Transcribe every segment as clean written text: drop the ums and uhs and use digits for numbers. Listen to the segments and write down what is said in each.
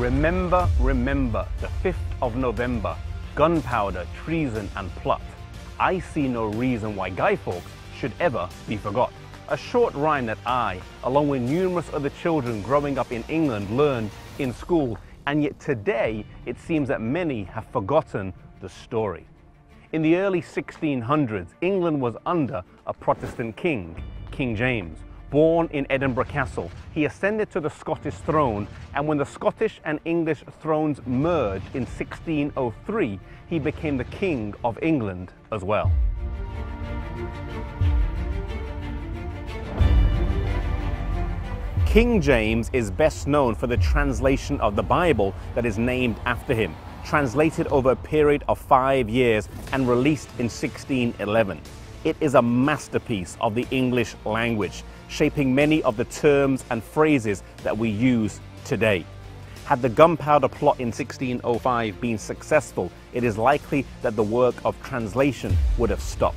Remember, remember, the 5th of November, gunpowder, treason and plot. I see no reason why Guy Fawkes should ever be forgot. A short rhyme that I, along with numerous other children growing up in England, learned in school, and yet today it seems that many have forgotten the story. In the early 1600s, England was under a Protestant king, King James. Born in Edinburgh Castle, he ascended to the Scottish throne, and when the Scottish and English thrones merged in 1603, he became the King of England as well. King James is best known for the translation of the Bible that is named after him, translated over a period of 5 years and released in 1611. It is a masterpiece of the English language, shaping many of the terms and phrases that we use today. Had the gunpowder plot in 1605 been successful, it is likely that the work of translation would have stopped.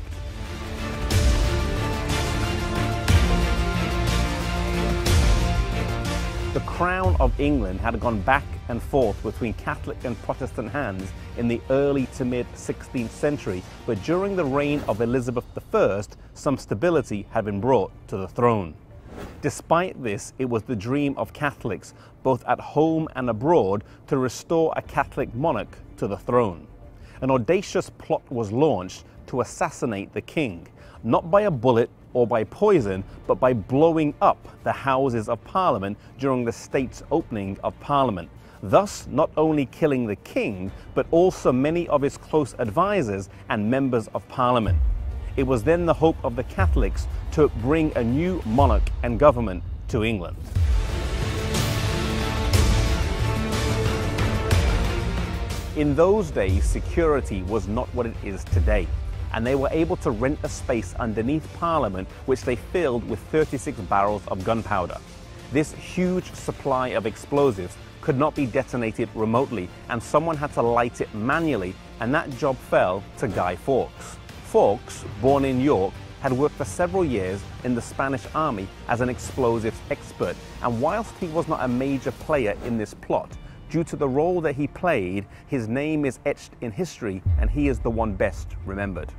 The crown of England had gone back and forth between Catholic and Protestant hands in the early to mid 16th century, but during the reign of Elizabeth I, some stability had been brought to the throne. Despite this, it was the dream of Catholics, both at home and abroad, to restore a Catholic monarch to the throne. An audacious plot was launched to assassinate the king, not by a bullet or by poison, but by blowing up the Houses of Parliament during the state's opening of Parliament, thus not only killing the king, but also many of his close advisors and members of Parliament. It was then the hope of the Catholics to bring a new monarch and government to England. In those days, security was not what it is today, and they were able to rent a space underneath Parliament which they filled with 36 barrels of gunpowder. This huge supply of explosives could not be detonated remotely, and someone had to light it manually, and that job fell to Guy Fawkes. Fawkes, born in York, had worked for several years in the Spanish army as an explosives expert, and whilst he was not a major player in this plot, due to the role that he played, his name is etched in history, and he is the one best remembered.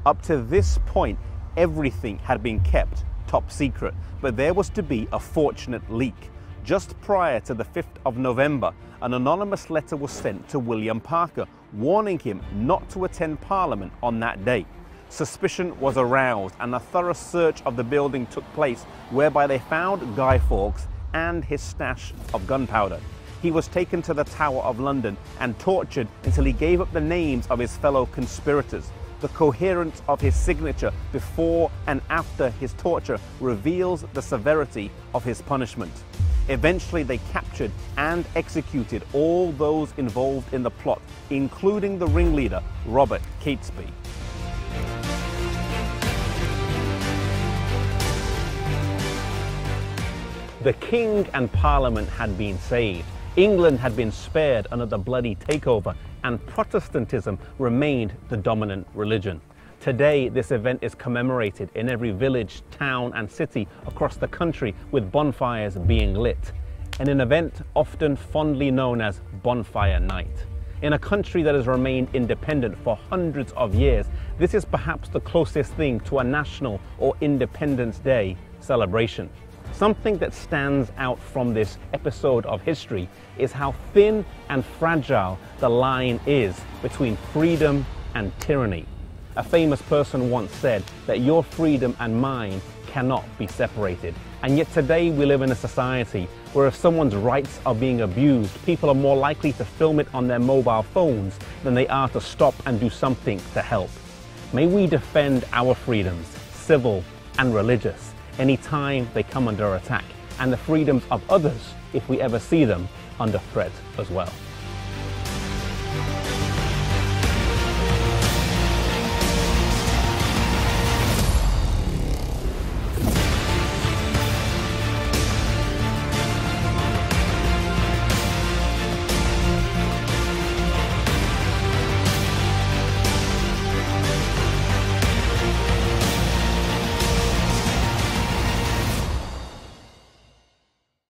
Up to this point, everything had been kept top secret, but there was to be a fortunate leak. Just prior to the 5th of November, an anonymous letter was sent to William Parker, warning him not to attend Parliament on that day. Suspicion was aroused, and a thorough search of the building took place, whereby they found Guy Fawkes and his stash of gunpowder. He was taken to the Tower of London and tortured until he gave up the names of his fellow conspirators. The coherence of his signature before and after his torture reveals the severity of his punishment. Eventually, they captured and executed all those involved in the plot, including the ringleader, Robert Catesby. The king and Parliament had been saved. England had been spared another bloody takeover, and Protestantism remained the dominant religion. Today, this event is commemorated in every village, town and city across the country, with bonfires being lit, in an event often fondly known as Bonfire Night. In a country that has remained independent for hundreds of years, this is perhaps the closest thing to a national or Independence Day celebration. Something that stands out from this episode of history is how thin and fragile the line is between freedom and tyranny. A famous person once said that your freedom and mine cannot be separated. And yet today we live in a society where if someone's rights are being abused, people are more likely to film it on their mobile phones than they are to stop and do something to help. May we defend our freedoms, civil and religious, anytime they come under attack, and the freedoms of others if we ever see them under threat as well.